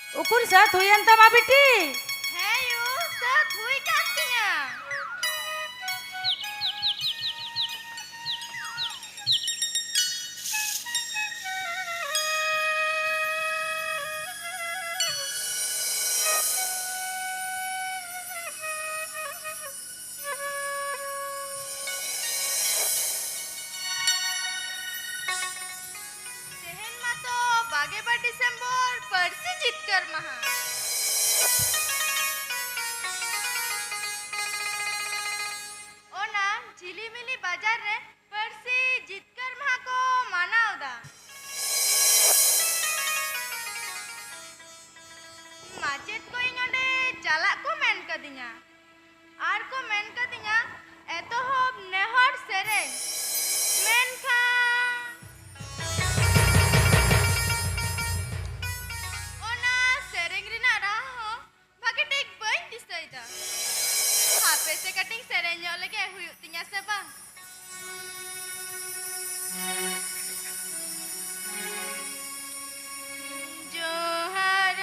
Ukur saat huyan tama biti. Hei yu, saat hui kantinya. Sehen mato bage ba Desember persi jitkar maha. ओना झिलिमिली बाजार रे परसी जितकर महा को मानावदा माचेत को इंगडे चाला को मेन कदिया आर को मेन कदिया एतोहब नेहर सेरे मेनखा ओना सेरेंग रिना राहो भागे टेक बइन दिसैदा हापे से कटिंग सेरेंयो लगे हुयuk tinya se bang जोहार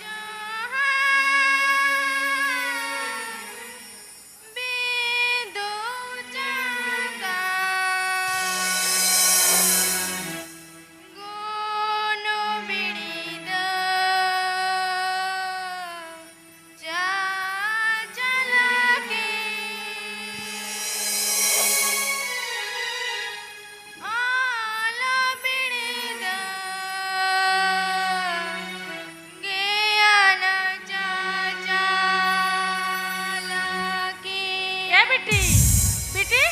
जोहार बिंदु जगा गुनु बिड़ीद जा चलके आल बिड़ीद ज्ञान जा चलके Ya biti. Biti.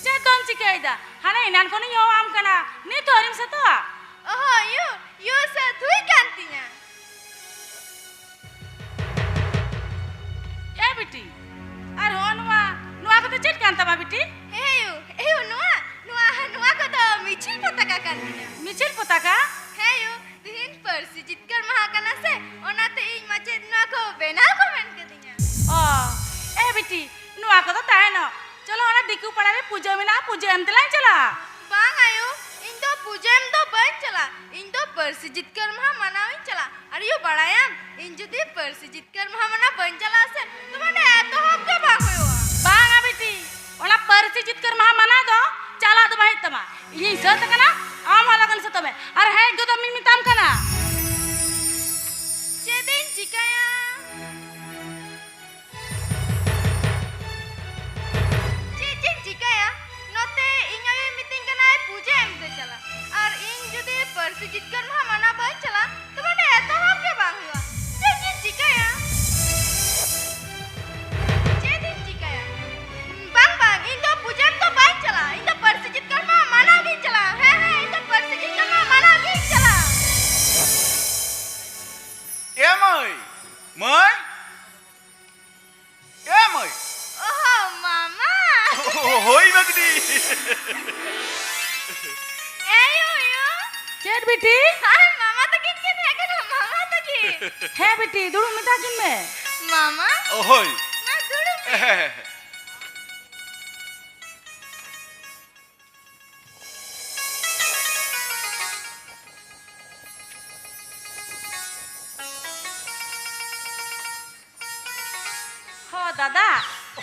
Jadon cikaida. Hana inan kono yo am kana. Ni to harim sato. Oh, you sa thui kantinya. Ya biti. Ar honwa. Nuwa ko to chit kan tama biti. Heyu, nuah ko to michil potaka kantinya. Michil potaka. Heyu, dihin persi jitkar maha kana se, onate ing macet nuah ko benaw ko men katinya. Oh. Biti. Nuwa ko to tahe no. Chalo ona diku padare puja mina puja antelan chala. Bang ayu, ing do pujem do ban chala, ing do persi jitkar maha manawin chala. Are you badayam? Ing judi persi jitkar maha mana ban chala se, tumane eto hob ke bang hoyo. Bang biti. Ona persi jitkar maha mana do. Chala do bahit tama. Ini sat kana. Am halagan sato me. Ar hai go to min mitam kana. Jedin jikaya. Jedin jikaya. Note ing ayu meeting kana ai puja emte chala. Ar ing jodi persi jitkar maha mana ban chala, tumane eto hob ke bang hoyo. Jedin jikaya. Jedin jikaya. Bang, ing do pujem to ban chala. Ing do persi jitkar maha mana gin chala. He, ing do persi jitkar maha mana gin chala. Mãe! Mãe? Mãe? Oh, mama. Oi, Magdi! You. Chet biti. Hai, mama to gin ke thekana, mama to gin. Hai biti. Dulu minta kin me. Mama, Oi! na dudu. Ho dada.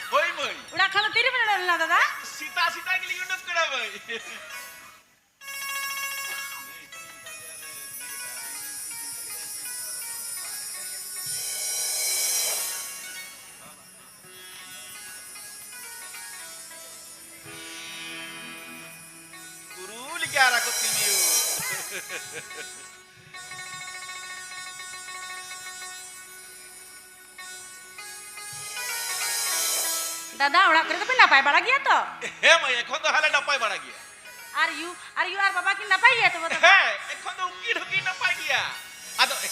Oi, mãe! Udah kalau tiri bener na dada. Sita que liga nos cara, mãe! Guru liga aku timiu. Dada udah kerja tapi napai bala gya to. Mãe, এখন তো হালে নাপাই বাড়া গিয়া। Are you আর বাবা কি নাপাই ya to betul. এখন তো উকি নাপাই গিয়া। আদো মãe,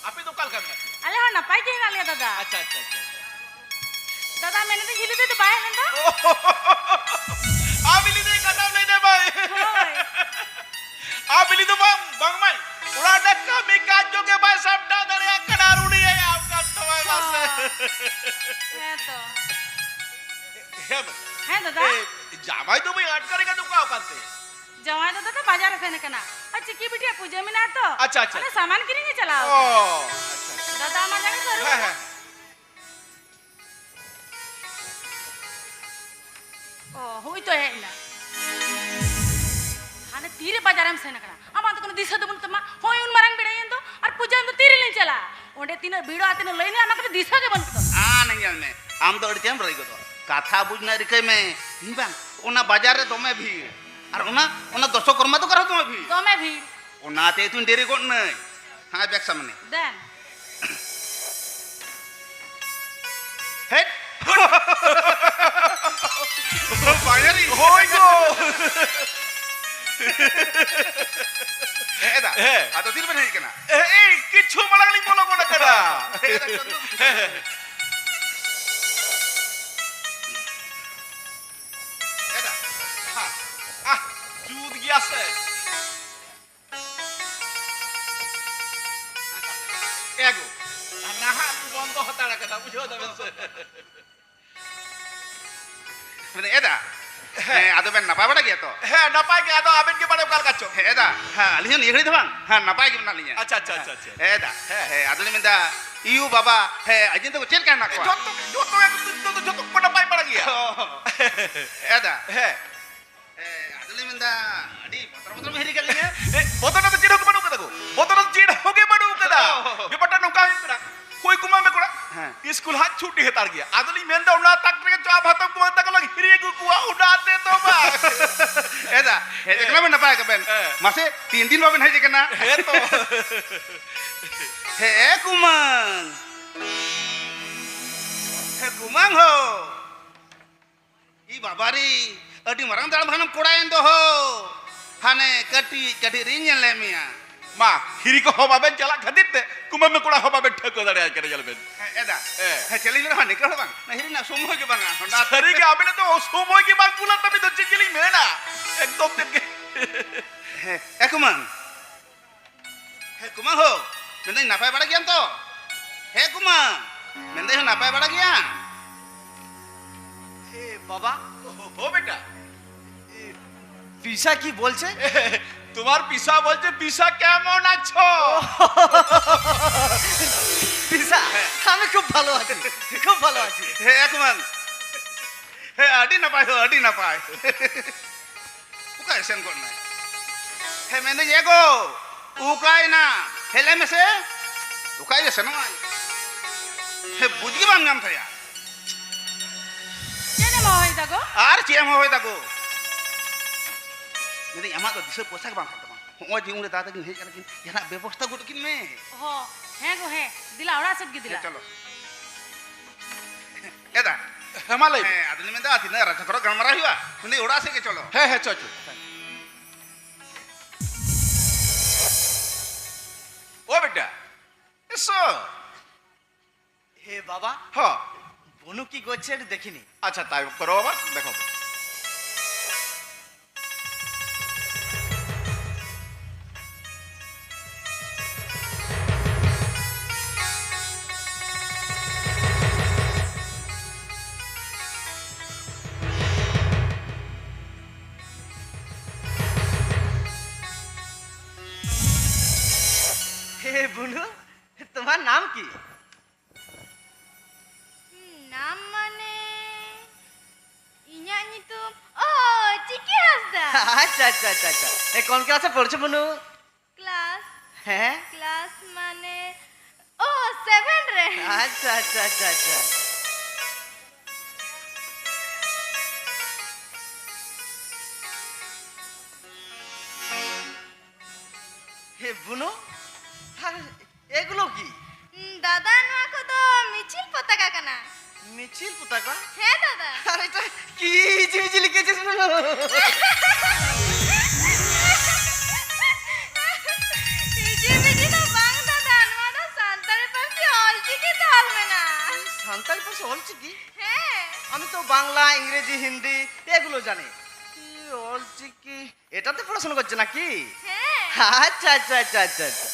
আপনি তো কাল কাম নাকি? Ale ho napai ki na liya dada. আচ্ছা। Dada मैंने तो हिली तो बाहर नंदा. आप इली दे कदम नहीं दे भाई। Hoy. आप इली तो बंग माई। उड़ा डक्का मी काजो के भाई सब डांडर या कनारुड़ी है आपका तो भाई बस। है तो. है है दादा. जामाई तो भाई हट करेगा तो क्या करते? जवाई दादा तो बाजार से न कना. अच्छी की बिटिया पूजा में ना तो. अच्छा। अरे सामान किरी नहीं चलाओ. अच्छा। ᱦᱩᱭᱱᱟ ᱠᱟᱱᱟ ᱟᱢᱟᱜ ᱫᱚ ᱠᱳᱱᱳ ᱫᱤᱥᱟᱹ ᱫᱚ ᱵᱟᱹᱱᱩᱜ ᱛᱟᱢᱟ ᱦᱳᱭ ᱩᱱ ᱢᱟᱨᱟᱝ ᱵᱮᱲᱟᱭᱮᱱ ᱫᱚ ᱟᱨ ᱯᱩᱡᱟᱹ ᱫᱚ ᱛᱤᱨᱮᱞᱤᱧ ᱪᱟᱞᱟᱜᱼᱟ ᱚᱸᱰᱮ ᱛᱤᱱᱟᱹᱜ ᱵᱷᱤᱲᱚᱜᱼᱟ ᱛᱤᱱᱟᱹᱜ ᱞᱟᱹᱭ ᱢᱮ ᱟᱢᱟᱜ ᱠᱟᱹᱴᱤᱡ ᱫᱤᱥᱟᱹ ᱜᱮ ᱵᱟᱹᱱᱩᱜ ᱛᱟᱢᱟ ᱟᱱ ᱧᱮᱞ ᱢᱮ ᱟᱢ ᱫᱚ ᱟᱹᱰᱤ ᱪᱮᱢ ᱨᱟᱹᱭ ᱜᱚᱫᱚᱜ ᱠᱟᱛᱷᱟ ᱵᱩᱡᱽ ᱱᱟ ᱨᱤᱠᱟᱹᱭ ᱢᱮ ᱤᱧ ᱵᱟᱝ ᱚᱱᱟ ᱵᱟᱡᱟᱨ ᱨᱮ ᱫᱚᱢᱮ ᱵᱷᱤᱲ ᱟᱨ ᱚᱱᱟ দর্শকর্মা তো করো দমে ভিড় ᱫᱚᱢᱮ ᱵᱷᱤᱲ ওনাতে তুই দেরি কর নাই হ্যাঁ ব্যাগ সামনে দেন হেট বাঙালি হই গো এদা আতো দিল বেন কেনা এই কিছু মালাগলি বলো কোনা কেডা এদা আহ জুদ গিয়াছে এগো নাহা বন্ধ হতাড়া কথা বুঝো তবে মানে এদা হ্যাঁ আদো বেন নাপাই বাড়া গিয়া তো হ্যাঁ নাপাই গিয়া আদো আবেন কে বাড়া কাল কাছো হ্যাঁ এদা হ্যাঁ আলিয়া নি ঘড়ি দবাং হ্যাঁ নাপাই গে না লিয়া আচ্ছা আচ্ছা আচ্ছা এদা হ্যাঁ আদো মেন্দা ইউ বাবা হ্যাঁ আইন তো চেল কেন না কো যত কোনা পাই বাড়া গিয়া এদা হ্যাঁ আদো মেন্দা আডি পত্র মেহরি গেল লিয়া বতনা তো চিড় বানু কদা গো বতনা চিড় হোগে বানু কদা বিপটা নৌকা কদা कोई कुमा में कोड़ा स्कूल हाथ छुट्टी है तार गया आदली मेंदा उड़ा तक के चाप हाथ कुमा तक लग हिरी कुआ उड़ाते तो बा एदा हे देखला में ना पाए के बेन मासे 3 दिन बाबन है जे केना हे तो हे कुमांग हो ई बाबारी अडी मरंग दाल भानम कोड़ायन दो हो हाने कटी रिंजन ले मिया मा हिरी को हो बाबे चला खदित कुमा में कोड़ा हो बाबे ठको दड़े करे चल बेन एदा हे चली ना निकल बांग ना हिरी ना सोमो के बांगा होंडा सरी के आबे तो सोमो के बांग पुला तभी तो चिचिली में ना एकदम दिन के हे कुमा हो मेंदे नापाय बड़ा गया तो हे कुमा मेंदे हो नापाय बड़ा गया हे बाबा हो बेटा পিসা কি বলছে তোমার পিসা বলছে পিসা কেমন আছো পিসা আমি খুব ভালো আছি খুব ভালো আছি হে একমান হে আডি না পায় উকা এসেন কোন না হে মেনে যেগো উকাই না হেলে মেসে উকাই এসে না হে বুঝি বাং নাম থায়া কেনে মা হই দাগো আর চেম হই দাগো मेरे यमा तो दिसर पोशाक बांग खाता हो जी उंगले दादा किन हे चला किन yana व्यवस्था गुट किन में हो हे गो हे दिला ओड़ा सब दिला चलो एदा हमाले आदमी में दा थिना राजा करो गमरा हुआ मुने ओड़ा से के चलो है चलो ओ बेटा এসো হে বাবা হ্যাঁ বনু কি করছে একটু দেখিনি আচ্ছা তাই করো বাবা দেখো হে বনু তোমার নাম কি নাম মানে ইᱧᱟᱜ nyutum ও চিকি হাসদা আচ্ছা আচ্ছা আচ্ছা আচ্ছা এ কোন ক্লাসে পড়ছো বনু ক্লাস হ্যাঁ ক্লাস মানে ও 7 রে আচ্ছা আচ্ছা আচ্ছা আচ্ছা হে বনু আর এগুলো কি দাদা নোয়া কো মিছিল পতাকা কানা মিছিল পতাকা হ্যাঁ দাদা আর এটা কি জিজি লিখেছিস বনু ইজিবিজি তো বাং দাদা নোয়া দো সান্তালি পারসি অলচিকি তালবে না সান্তালি পাশে অলছি কি হ্যাঁ আমি তো বাংলা ইংরেজি হিন্দি এগুলো জানি কি অলছি কি এটাতে পড়াশোনা করছে নাকি হ্যাঁ আচ্ছা আচ্ছা আচ্ছা আচ্ছা আচ্ছা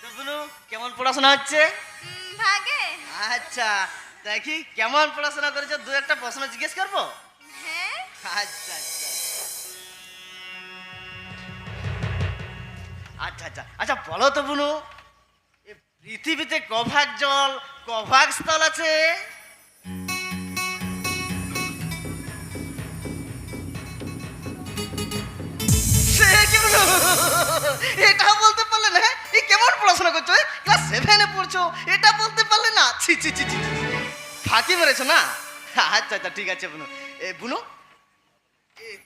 তো বনু কেমন পড়াশোনা হচ্ছে ভাগে আচ্ছা দেখি কেমন পড়াশোনা করেছো দু একটা প্রশ্ন জিজ্ঞেস করবো হ্যাঁ আচ্ছা আচ্ছা আচ্ছা আচ্ছা আচ্ছা বলো তো বুনু এ পৃথিবীতে কভাগ জল কভাগ স্থল আছে সে কি বলো? এটা বলতে পারলে না? এই কেমন পড়াশোনা করছো? ক্লাস 7 এ পড়ছো, এটা বলতে পারলে না? ছি ছি ছি ছি, ফাঁকি মেরেছো না? আচ্ছা আচ্ছা, ঠিক আছে বুনু। বুনু,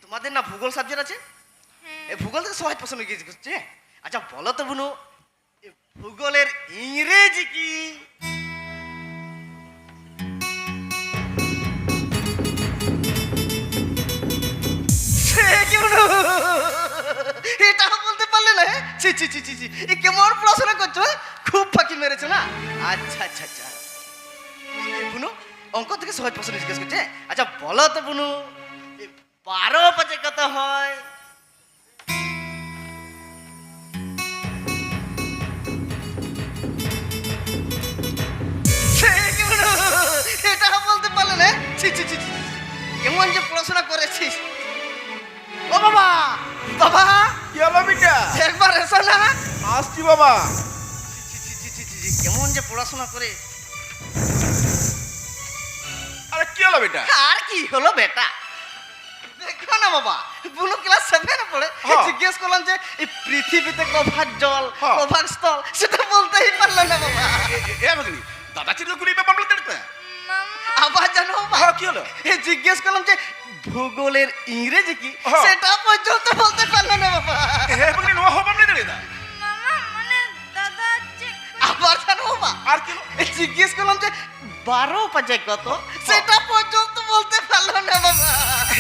তোমাদের না ভূগোল সাবজেক্ট আছে? এই ভূগোল থেকে সহজ প্রশ্ন জিজ্ঞেস করছে। আচ্ছা বলো তো বুনু, ভূগোলের ইংরেজি কি? সে কি বুনু? এটা বলতে পারলে না? ছি ছি ছি ছি ছি, এ কেমন পড়াশোনা করছো? খুব ফাঁকি মেরেছো না? আচ্ছা আচ্ছা আচ্ছা বুনু, অঙ্ক থেকে সহজ প্রশ্ন জিজ্ঞেস করছে। আচ্ছা বলো তো বুনু, 12 5 কত হয়? সে কি বুনু? এটা বলতে পারলে না? ছি ছি ছি ছি, কেমন যে পড়াশোনা করেছিস। ও বাবা, বাবা কি হলো বিটা? একবার এসো না। আসছি বাবা। ছি ছি ছি ছি ছি, কেমন যে পড়াশোনা করে। আরে কি হলো বিটা? আর কি হলো বেটা, দেখো না বাবা, বুনু ক্লাস 7 এ পড়ে। হ্যাঁ। জিজ্ঞেস করলাম যে এই পৃথিবীতে কভার জল, হ্যাঁ। কভার স্থল, সেটা বলতেই পারলো না বাবা। এ ভাগনি, দাদা চিরকুল কুলি পে পাবলো তেড়তে। আবার জানো বাবা, হ্যাঁ, কি হলো? এই জিজ্ঞেস করলাম যে ভূগোলের ইংরেজি কি, হ্যাঁ। সেটা পর্যন্ত বলতে পারলো না বাবা। এ ভাগনি নো হবাম লে তেড়ে দা। মামা মানে দাদা চেক আবার জানো বাবা, আর কি হলো? এই জিজ্ঞেস করলাম যে 12 5 কত, সেটা পর্যন্ত বলতে পারলো না বাবা।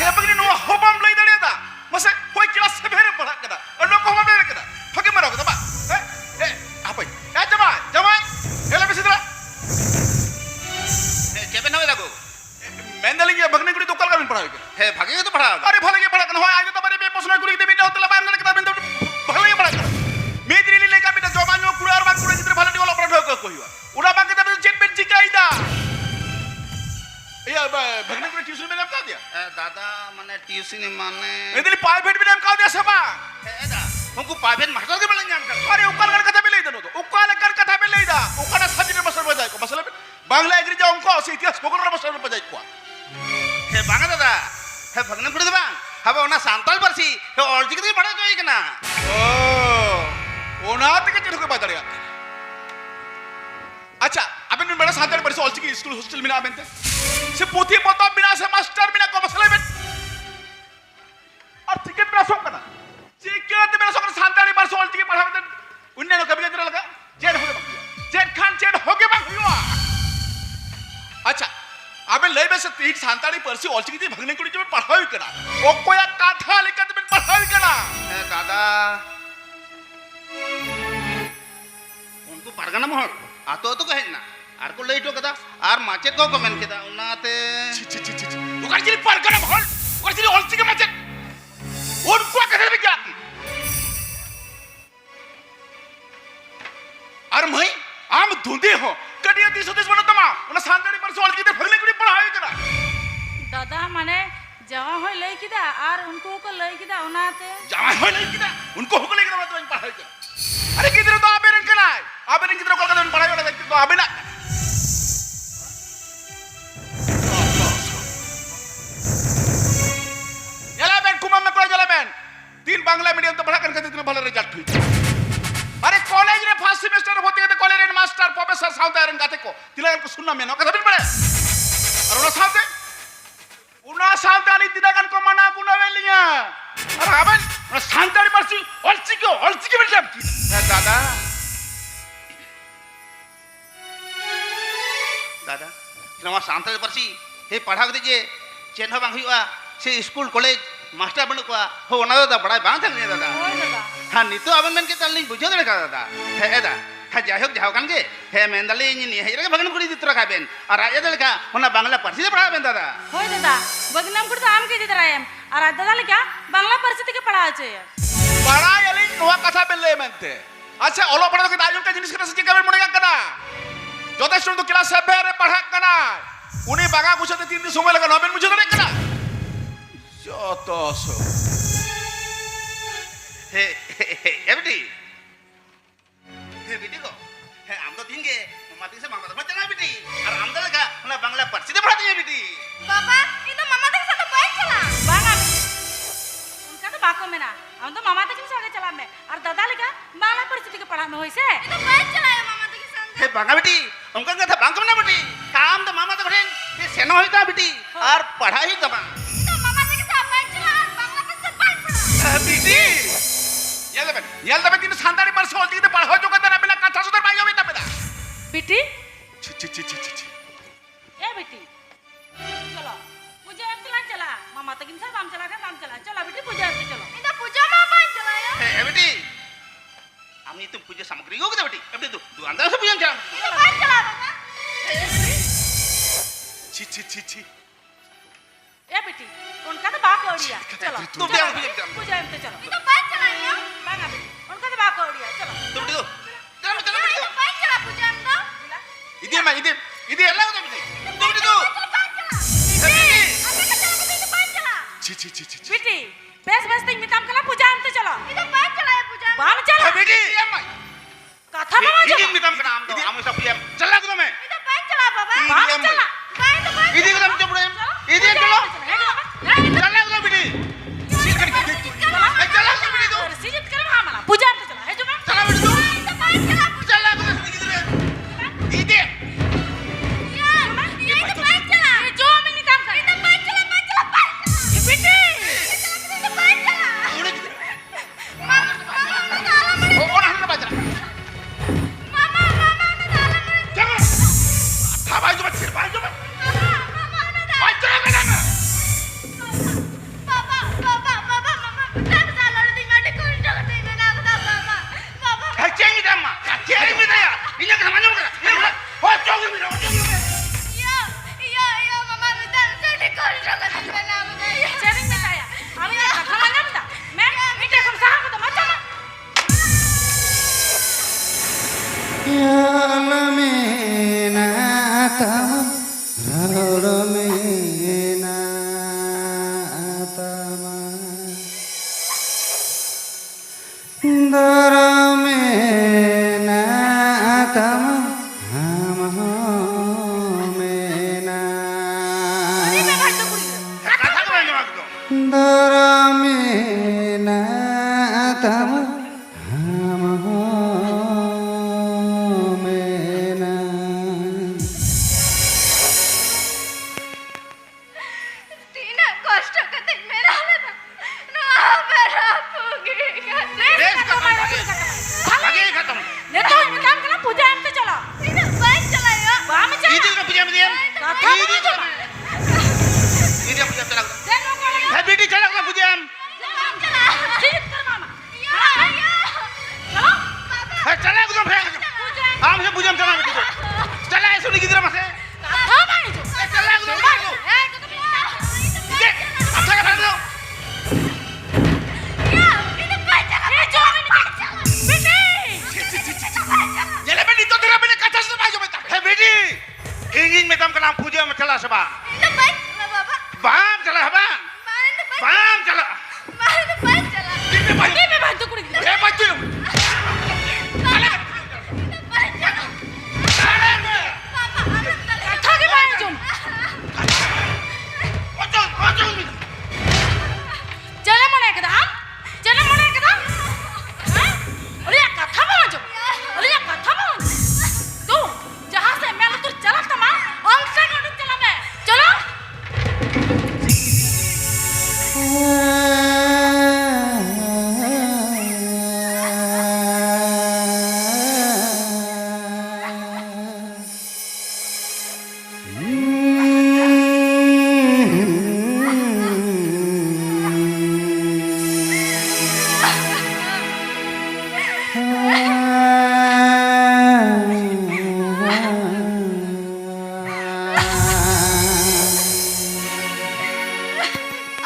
এ ভাগনি নো হবাম লে তেড়ে দা। মসে কই ক্লাস 7 এ পড়া কেদা। আর নো হবাম লে কেদা। ফাকে মারো কেদা বা। এ আপই। এ জামাই, জামাই। এলা বেশি দরা। এ কেবে নবে লাগো। মেন্দালি গিয়ে ভাগনি গুড়ি তো কাল কাবিন পড়াবে। হে ভাগে তো পড়া। আরে ভালে গিয়ে পড়া কেন হয়? আগে তো বারে বে প্রশ্ন করি দে মিটা হতলা বাম না কেদা বেন তো ভালে গিয়ে পড়া। মেদিরি লে কা মিটা জবান কুড়া আর বাক কুড়া জিতে ভালে ডিওলা পড়া ঢোক কইবা। উড়া বাকে তবে চেট বেন জিকাইদা। এই ভাগনি গুড়ি টিউশন में का दिया? दादा माने ट्यूशन माने मेदिली प्राइवेट में का दिया सबा। एदा हमको प्राइवेट मास्टर के बोलेंगे हम कर अरे उकाल कर कथा में ले दनो तो उकाल कर कथा में ले दा उकाल सब्जेक्ट में बजाय को मसला बांग्ला अंग्रेजी अंक से इतिहास भूगोल में बजाय को हे बांगा दादा हे भगने पड़े दे बांग हबे ओना सांताल परसी हे और जिक के पढ़ा जोई केना ओ ओना तक के ठोके बादड़िया अच्छा अबे न मेरा सांताल पर से ऑल की स्कूल हॉस्टल में ना बनते से पोथी पता बिना से मास्टर बिना को मसला में और टिकट मेरा सो करना टिकट मेरा सो कर सांताली पर से ऑल की पढ़ा में उन्ने नो कभी इधर लगा जेड हो गया जेड खान जेड हो गया बांग हुआ अच्छा अबे लई में से तीन सांताली पर से ऑल की भगने कुड़ी जो पढ़ाई करा ओ कोया काथा लेकर तो पढ़ाई करा हे दादा उनको पारगाना मोहर आतो तो कहे ना आर को लेटो कदा आर माचेत को कमेंट केदा उनाते ची ची ची ची उकार चिरी पर करा भल उकार चिरी ऑल के मचे उनको कैसे भी क्या अरे मई आम धुंधे हो कडिया 330 बनो तमा उना सांताली पर से ऑल की भगने कुड़ी पढ़ाई करा दादा माने जवा होय लई किदा आर उनको को लई किदा उनाते जामा हो नहीं किदा उनको हुक लेकर मत पढ़ाई करा अरे किधर तो आबेरन कना है आबेरन किधर को कदन पढ़ाई वाला व्यक्ति तो आबे ना जलाबेन कुमाम में कोई जलाबेन तीन बांग्ला मीडियम तो पढ़ा कर इतना भले रिजल्ट हुई अरे कॉलेज रे फर्स्ट सेमेस्टर होते हैं कॉलेज रे मास्टर प्रोफेसर साउथ आयरन गाते को तिला को सुनना में ना कथा बिन पड़े और उना सांताली दिनागन को मना गुना वेलिया अरे आबेन सांताली परसी ऑलची के मतलब की हे दादा दादा नवा सांताल परसी हे पढ़ा के दीजिए चेन बांग हुआ से स्कूल कॉलेज मास्टर बन को हो ओना दादा बड़ा बांग थक दादा होय दादा हाँ नितो आबेन मेन के तालिंग बुझो दे का दादा हे एदा हाँ जाहोक जाहो कान के हे मेंदाली नि हे रे भगन कुड़ी दित्र खाबेन और राजा दलका ओना बांग्ला परसी पढ़ा बेन दादा होय दादा बगनाम कुड़ आम के दित रायम और दादा ले क्या बांग्ला परिस्थिति के पढ़ा আছে बड़ा यली नोआ कथा बेले मेनते अच्छा ओलो पढ़ा के दाजुन का जिनिस के से के मुनेगा कना যথেষ্ট তো ক্লাস 7 এ পড়া কনা উনি বাগা গুছাতে 3 দিন সময় লাগা নবেন বুঝতে না কনা যত সো हे एबडी हे बेटी को हे हम तो दिन के माटी से मामा तो चला बेटी और हम तो लगा ओना बांग्ला परसी पढ़ा दिए बेटी बाबा ये तो मामा के साथ बैठ चला बांगा उनका तो बाको में ना हम तो मामा तक ᱚᱠᱟ ᱞᱮᱠᱟ ᱵᱟᱝᱞᱟ ᱯᱟᱹᱨᱥᱤ ᱛᱮᱜᱮ ᱯᱟᱲᱦᱟᱜ ᱢᱮ ᱦᱳᱭ ᱥᱮ ᱤᱧ ᱫᱚ ᱵᱟᱹᱧ ᱪᱟᱞᱟᱜᱼᱟ ᱢᱟᱢᱟ ᱛᱟᱠᱤᱱ ᱥᱟᱶᱛᱮ ᱦᱮ ᱵᱟᱝᱟ ᱵᱤᱴᱤ ᱚᱱᱠᱟᱱ ᱠᱟᱛᱷᱟ ᱵᱟᱝ ᱠᱟᱱᱟ ᱵᱤᱴᱤ ᱟᱢ ᱫᱚ ᱢᱟᱢᱟ ᱛᱟᱠᱚ ᱴᱷᱮᱱ ᱥᱮᱱᱚᱜ ᱦᱩᱭᱩᱜ ᱛᱟᱢᱟ ᱵᱤᱴᱤ ᱟᱨ ᱯᱟᱲᱦᱟᱜ ᱦᱩᱭᱩᱜ ᱛᱟᱢᱟ ᱤᱧ ᱫᱚ ᱢᱟᱢᱟ ᱛᱟᱠᱤᱱ ᱥᱟᱶ ᱵᱟᱹᱧ ᱪᱟᱞᱟᱜᱼᱟ ᱵᱟᱝᱞᱟ ᱯᱟᱹᱨᱥᱤ ᱵᱟᱹᱧ ᱯᱟᱲᱦᱟᱜᱼᱟ ᱵᱤᱴᱤ ᱧᱮᱞ ᱫᱟᱵᱮᱱ কিন্তু সান্তাড়ি পার্সি অলচিকিতে পড়াও যোগ্যতা না পেলা কথা সুতরাং পাই যাবে তাপেদা বিটি ছি ছি ছি ছি ছি এ বিটি চলো পূজা এমতে লান চলা মামা তাকিন স্যার বাম চলা বাম চলা চলো বিটি পূজা এমতে চলো ᱤᱧ ᱫᱚ ᱯᱩᱡᱟᱹ ᱢᱟ ᱵᱟᱹᱧ ᱪᱟᱞᱟᱜᱼᱟ হে বেটি আমি তো পূজা সামগ্রী গো বেটি এমনি তো দোকানদার সব পূজা চালাম ᱤᱧ ᱫᱚ ᱵᱟᱹᱧ ᱪᱟᱞᱟᱜᱼᱟ ᱵᱟᱵᱟ ছি ছি ছি ছি এ বিটি উনকা তো বা করিয়া চলো তুই চলো, পূজা চালাম পূজা এমতে চলো ᱤᱧ ᱫᱚ ᱵᱟᱹᱧ ᱪᱟᱞᱟᱜᱼᱟ বাঙা বিটি উনকা তো বা করিয়া চলো তুই বেটি চলো চলো ᱤᱧ ᱫᱚ ᱵᱟᱹᱧ ᱪᱟᱞᱟᱜᱼᱟ ᱯᱩᱡᱟᱹ ᱮᱢ ᱫᱚ ইদি মা ইদি ইদি এলা গো বেটি তুই বেটি তো ᱤᱧ ᱫᱚ ᱵᱟᱹᱧ ᱪᱟᱞᱟᱜᱼᱟ ᱟᱯᱮ ᱠᱚ ᱪᱟᱞᱟᱜ ᱠᱟᱛᱮ ᱤᱧ ᱫᱚ ᱵᱟᱹᱧ ᱪᱟᱞᱟᱜᱼᱟ ছি ছি ছি ছি বিটি বেশ বেশ তুই মিতাম কলা পূজা এমতে চলো ᱤᱧ ᱫᱚ ᱵᱟᱹᱧ ᱪᱟᱞᱟᱜᱼᱟ ᱯᱩᱡᱟᱹ ᱮᱢ বাম চলো বেটি এমাই কথা বাবা ইদি যাবো মিতাম কেন আম তো আমি সব পূজা চালা গো তুমি ᱤᱧ ᱫᱚ ᱵᱟᱹᱧ ᱪᱟᱞᱟᱜᱼᱟ ᱵᱟᱵᱟ বাম এমাই চলা ᱵᱟᱹᱧ ᱫᱚ ᱵᱟᱹᱧ ইদি গো তুমি চলো ইদি চলো চালা গো বেটি চালা গো বেটি তো সিজিত করে মামলা পূজা এমতে চলো হে জমা চালা বেটি তো ᱤᱧ ᱫᱚ ᱵᱟᱹᱧ ᱪᱟᱞᱟᱜᱼᱟ চালা গো ইদি ᱤᱧ ᱫᱚ ᱵᱟᱹᱧ ᱪᱟᱞᱟᱜᱼᱟ জো আমি নিতাম কলা ᱤᱧ ᱫᱚ ᱵᱟᱹᱧ ᱪᱟᱞᱟᱜᱼᱟ ᱵᱟᱹᱧ ᱪᱟᱞᱟᱜᱼᱟ ᱵᱟᱹᱧ ᱪᱟᱞᱟᱜᱼᱟ বিটি ᱤᱧ ᱫᱚ ᱵᱟᱹᱧ ᱪᱟᱞᱟᱜᱼᱟ মামা মামা না আলামারি ওনা হাতে বাজরা মামা মামা না আলামারি যাবো খাবাই যাবে ছিল ভাই যাবে মামা না ভাই যাবে না বাবা বাবা বাবা মামা তার সালার দি মাটি কোন টাকা দিবে না বাবা বাবা এই চেঙ্গি দাম্মা চেঙ্গি মিদায়া ইনা কামা যাবে না ও চোগি মিদা ইয়া মামা তার সাথে কোন টাকা দিবে না সেদিন মেটায়া আমি না কথা মানলাম না मैं মিটে কম সাহাব তো মাচা না আমি ভাই তো করি কথা কই না একদম টিনা কষ্ট করতে মেরা না না মেরা পুগি গেছে বেশ কথা আগে খতম নে তো মিতাম কলা পূজা এমতে চলো টিনা বাই চালায়া বাম চলা ইদি কা পূজা মিদিয়াম কথা ইদি বলো চলা ইদি পূজা চলা দেন কোলা হ্যাঁ বিটি চলা গো পূজাম চালা সিজিত কর মামা ইয়া চলো হ্যাঁ চলা গো ফের আম সে পূজাম চলা বিটি চলা এসো নি গিদরা মাসে কথা মাইছো চলা গো এই কত ইদি আচ্ছা কথা দাও ইয়া টিনা বাই চালা এই জো আমি বিটি জেলে বেটি তো ধরে বেটি কাছা সে ভাই যাবে হ্যাঁ বেটি ইংলিশ মেদাম কা নাম পূজা মে চলা সবা টিনা বাই চালা বাবা বাম চলা হবা বাম চলা বাই চালা দিতে ভাই কি ভাই তো করি এ বাচ্চু বাই চালা কথা কি মাইছো চলে মনে একদম চলে মনে একদম হ্যাঁ अरे या कथा बोलो अरे या कथा बोलो तू जहां से मैं तू चला तमा अंसे गडू चला मैं चलो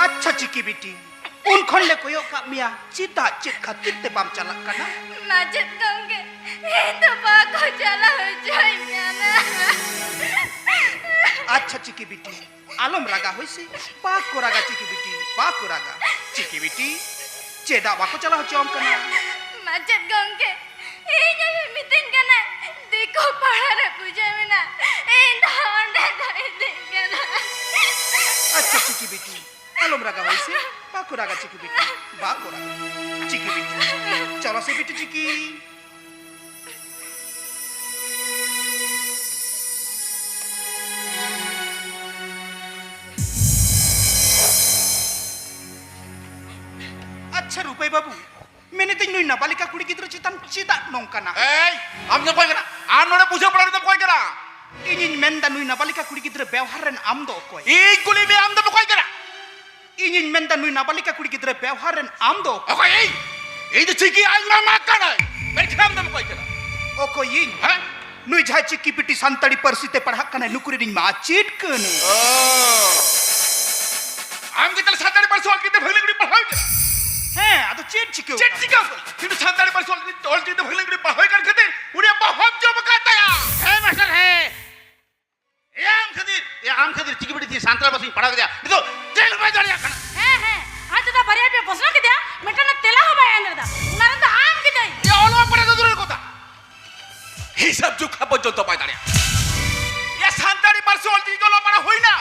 अच्छा चिकी बेटी उन खंडे को यो का मिया चिता चित खातिर ते बाम चला कना माजिद गंगे itu bago चला हो जाइया ना अच्छा चिकी बेटी आलम रागा होइसे पाक को रागा चिकी बेटी पाक को रागा चिकी बेटी चेदा बाको चला हो चम कना Majid Gange ini mitin kana diko parare puja mina inda onde dai kana अच्छा चिकी बेटी आलम रागा होइसे पाक बाको रागा चिकी बिटी बाको रागा चिकी बिटी चलो से बिटी चिकी अच्छा रुपए बाबू मैंने तो नुई नाबालिका कुड़ी गिद्रो चितान चिदा नोंकाना आम जो कोई करा आम नोड़े बुझे पड़ा तो कोई करा इनिन मेंदा नुई नाबालिका कुड़ी गिद्रो व्यवहारन आम दो कोई ई कुली में आम तो कोई करा इनिन मेंदा नुई नाबालिका कुड़ी गिद्रो व्यवहारन आम दो ओके ई तो चिकी आज मैं मार करा मेरे खेम तो कोई करा ओ कोई इन हैं नुई झाई चिकी पिटी संतड़ी परसिते पढ़ा कने नुकुरी रिन मा चीट कन आम के तल सातड़ी पर सोल किते भगले कुड़ी पढ़ाई करा हैं आ तो चीट चिक्यो चेट चिका किंतु सातड़ी पर सोल किते टोल किते भगले कुड़ी पढ़ाई कर खते उन्हें बहुत जो बकाता है मास्टर है ये आम खदीर चिकी बिटी थी सांतरा बस पढ़ा गया तो जेल में जाने का है आज तो बरिया पे बसना के दिया मेटा ना तेला हो भाई अंदर दा उनारन तो आम के जाई ये ओलो पड़े तो दूर कोता हिसाब जुखा পর্যন্ত পাইতাড়িয়া ये सांताड़ी पर से ओल्टी को लो पड़ा हुई ना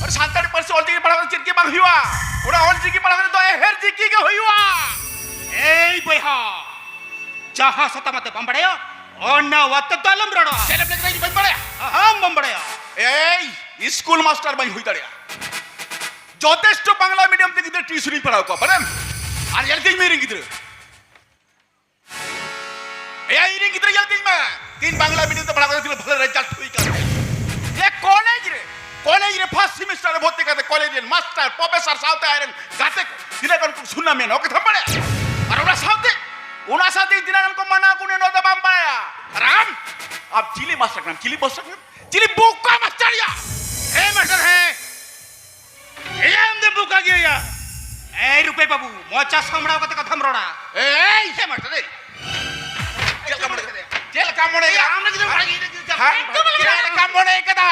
और सांताड़ी पर से ओल्टी की पड़ा चिरके बाग हुआ उड़ा ओल्टी की पड़ा तो हेर जिकी के हुआ ए बहा जहां सता मत बंबड़या ओना वत तलम रडो चले प्लेग नहीं बन पड़े हम बंबड़या এই স্কুল মাস্টার বাই হই দাঁড়িয়া যথেষ্ট বাংলা মিডিয়াম থেকে গিয়ে টিউশনি পড়াও কো বলেন আর এলকেজি মেরিং গিয়ে এই ইরিং গিয়ে এলকেজি মে তিন বাংলা মিডিয়াম তো পড়া করে ভালো রেজাল্ট হই কার এ কলেজ রে ফার্স্ট সেমিস্টারে ভর্তি করতে কলেজের মাস্টার প্রফেসর সাথে আইরেন গাতে দিনাগন সুন্না মেন ওকে থামড়ে আর ওনা সাথে দিনাগন को मना कुने नो दबाम पाया राम अब चिली मास्टर नाम चिली बुका मास्टर या ए मास्टर है ए हमदे बुका गया या ए रुपए बाबू मोचा सामड़ा कते कथम रोड़ा ए ये मास्टर ए जेल का मोड़े हमने किधर भागी जेल का मोड़े कदा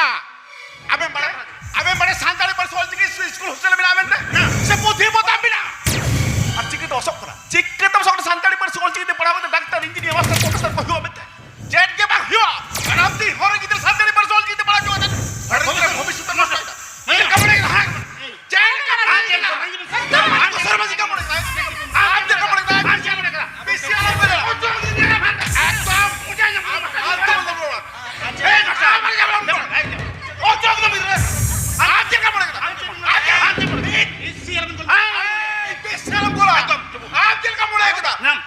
अबे बड़े सांताड़े पर सोल की स्कूल हॉस्टल में आवेन से बुद्धि बता बिना और चिके तो सब करा चिके तो सब सांताड़े पर सोल की पढ़ावे तो डॉक्टर इंजीनियर मास्टर प्रोफेसर को हुआ बेटे जेट के बाग हुआ रामती होरे की सांताड़े पर सोल की पढ़ा जो अरे भविष्य तो नष्ट होता जेल का मोड़े जेल का मोड़े शर्मा जी का मोड़े आप जेल का मोड़े जेल का मोड़े बीसीआर में एकदम मुझे ए ओ चौक दो इधर आप जेल का मोड़े आप जेल बीसीआर में बीसीआर बोला आप जेल का मोड़े कदा नाम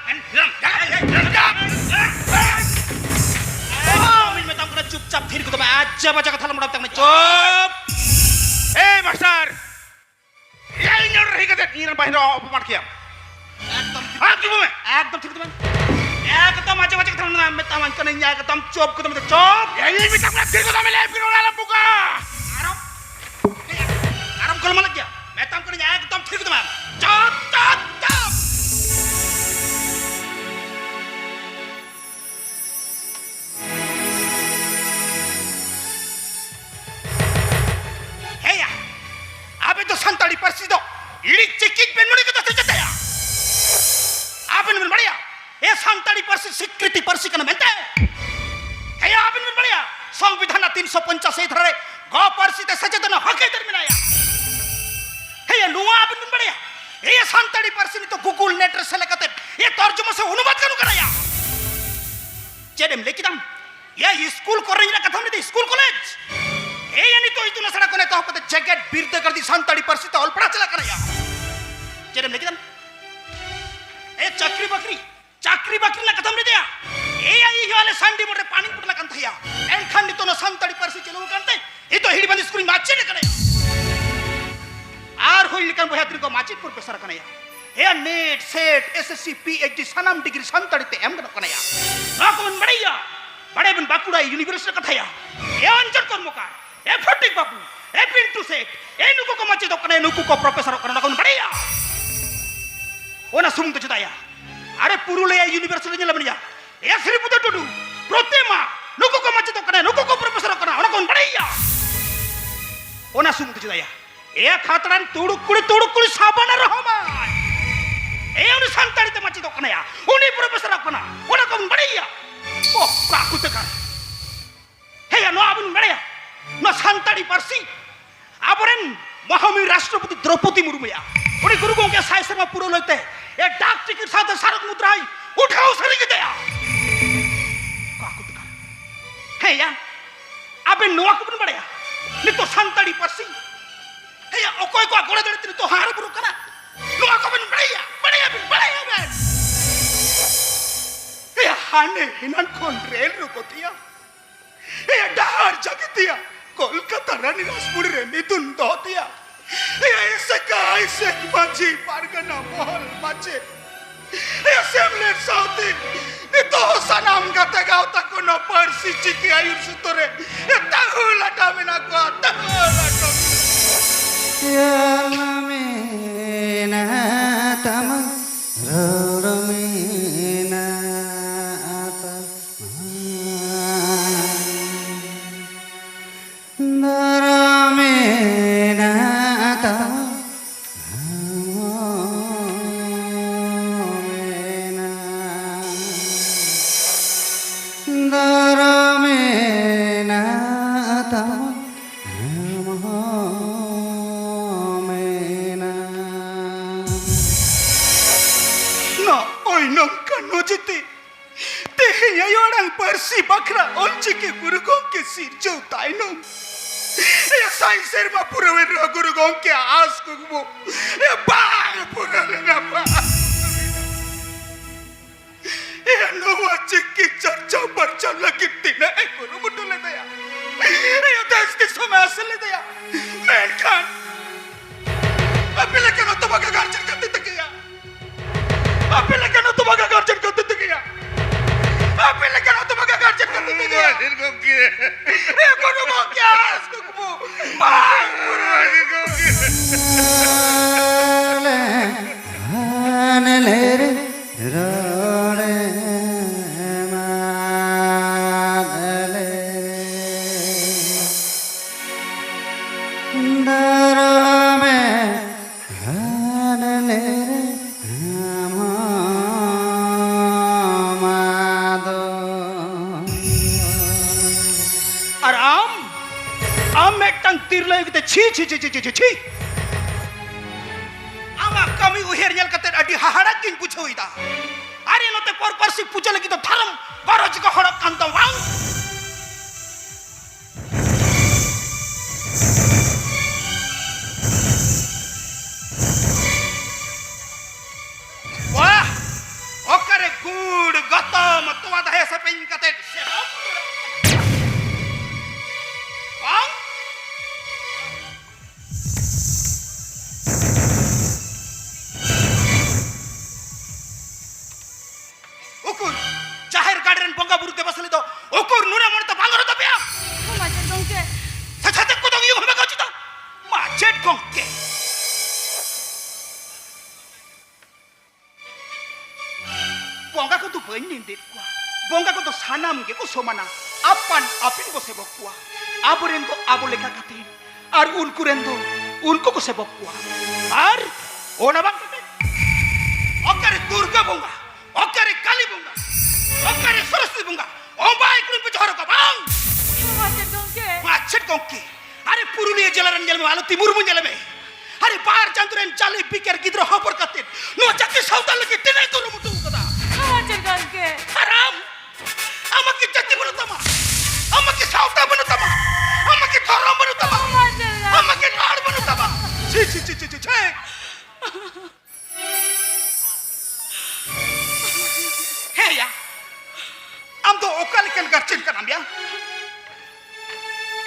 मैं तम चुपचाप फिर को मैं आज बचा कथा लमड़ा तक चुप ए मास्टर ये इन रही कदे इन बाहर अपमान किया एकदम ठीक तुम्हें एकदम आज बचा कथा लमड़ा मैं तम कने एकदम चुप को तुम चुप ये भी तक फिर को मैं फिर वाला बुका आराम कर मत गया मैं तम कने एकदम ठीक तुम्हें चुप चुप चुप हेया अबे तो संताड़ी परसी दो इड़ी चिकिक पेनमुड़ी के तो चलते या आपन में बढ़िया ए संताड़ी परसी स्वीकृति परसी कन मेंते हेया आपन में बढ़िया संविधान 350 इधर गो परसी ते सचेतन हके दरमिनाया हेया नुआ आपन में बढ़िया ए संताड़ी परसी ने तो गूगल नेट से लेकते ये तर्जुमा से अनुवाद कनु कराया चेडम लेकिदम ये स्कूल कर रही ना कथा में स्कूल कॉलेज ए यानी तो इतना सड़ा कोने तो पता जगत बिरते कर दी संताड़ी परसी तो अलपड़ा चला कराया चेडम लेकिदम ए चाकरी बकरी ना कथा में दिया ए आई वाले संडी मोटे पानी पुटला कन थया एन खंडी तो न संताड़ी परसी चलो करते ये तो हिड़ी बंदी स्कूल माचे ने करे आर होई लिकन बहात्री को माची प्रोफेसर कने ए नेट सेट एसएससी पीएचडी सनम डिग्री संताड़ी ते एम कने या नाकोन बड़ैया बड़े बन बाकुड़ा यूनिवर्सिटी कथाया ए अंजर कर्मकार ए फटिक बापू ए पिंटू सेठ ए नुको को माची तो कने नुको को प्रोफेसर कने नाकोन बड़ैया ओना सुम तो जुदाया अरे पुरुलिया यूनिवर्सिटी ने लबनिया ए श्रीपुत्र टुडू प्रतिमा नुको को माची तो कने नुको को प्रोफेसर कने नाकोन बड़ैया ओना सुम तो जुदाया ए खातरान तुड़ुकुड़ी साबन रहमा ए उनी संताड़ी ते माची तो कने या उनी प्रोफेसर कने ओना कोन बड़ैया ओ काकू ते कर हे या नो आबुन बड़ैया नो संताड़ी परसी आबरेन महामहिम राष्ट्रपति द्रौपदी मुर्मू या उन्हीं गुरु गोंके साय शर्मा पुरो लेते ये डाक टिकट साथ सारक मुद्राई उठाओ सरी के दया काकुत का है या अबे नोआ को बन बड़या नहीं तो संतड़ी परसी है या ओकोई को गोड़े दड़ती तो हार बुरु करा नोआ को बन बड़या बे ये हाने हिनन कौन रेल रुको थिया ये डार जगतिया कोलकाता रानी राजपुरी रे नितुन दोतिया ऐसे का ऐसे माझी पारगना मोहल माचे ऐसे हमने साउथी ये तो सनाम गाते गावता को न परसी चिकी आयुर सुतरे ये ताहु लटा बिना को ताहु लटा यालमेना तम रोरमेना नरमेना तम नरमेना तम नोजते ते ययोड़ांग परसी बखरा ओंची के गुरुगों के सिर जो ताइनो ये साई शर्मा पुरवे गुरुगों के आस कुगबो ये बाग पुरले ना बा ये नोवा चिक्की चर्चा पर चल लगिती ने गुरु मुटु ले दया ये देश के समय असल ले दया मैन खान अबे लेकिन तो बगा गार्जन करते तक गया अबे लेकिन तो बगा गार्जन करते तक गया अबे लेकिन तो बगा गार्जन करते तक गया दिल को की ये गुरु को क्या इसको को बाग पुरवे को ले रे रोड़े मादले दरमे हनले मादो आम में टंग तीर ले के छी छी छी छी छी छी आमा कमी उहेर नेल कते अडी हाहाड़ा किन पूछो इदा अरे नते पर परसी पूछे लगी तो धर्म परज को हड़क कांत वांग वाह ओकरे गुड़ गतम तुवा दहे से पेन कते से वांग उकुर जाहिर गार्डन बंगा बुरु के बसले तो उकुर नुरा मन तो बांगर तो बिया माचे गंके सछाते को तो यो हमें कहछि तो माचे गंके बंगा को तो बन्नी दे को बंगा को तो सानाम के को सोमाना अपन अपिन को सेबक को आबुरेन तो आबु लेखा कते और उनकुरेन तो उनको को सेबक को और ओना बांग ओकरे दुर्गा बंगा ओकरे काली बंगा ओकरे सरस्वती बंगा ओ बाय कुन पे झरो का बांग माचे गंके अरे पुरुलिया जलरंजल में आलो तिमुर मुंजल में अरे बाहर चंद्रन चाले पिकर गिद्र होपर कते नो जति सौदा लगे तिने को मुटु कदा माचे गंके हराम अमकी जति बनु तमा अमकी सौदा बनु तमा अमकी धर्म बनु तमा अमकी लाड़ बनु तमा छी छी छी छी छी है या हम तो ओकल कल गर्चन का नाम या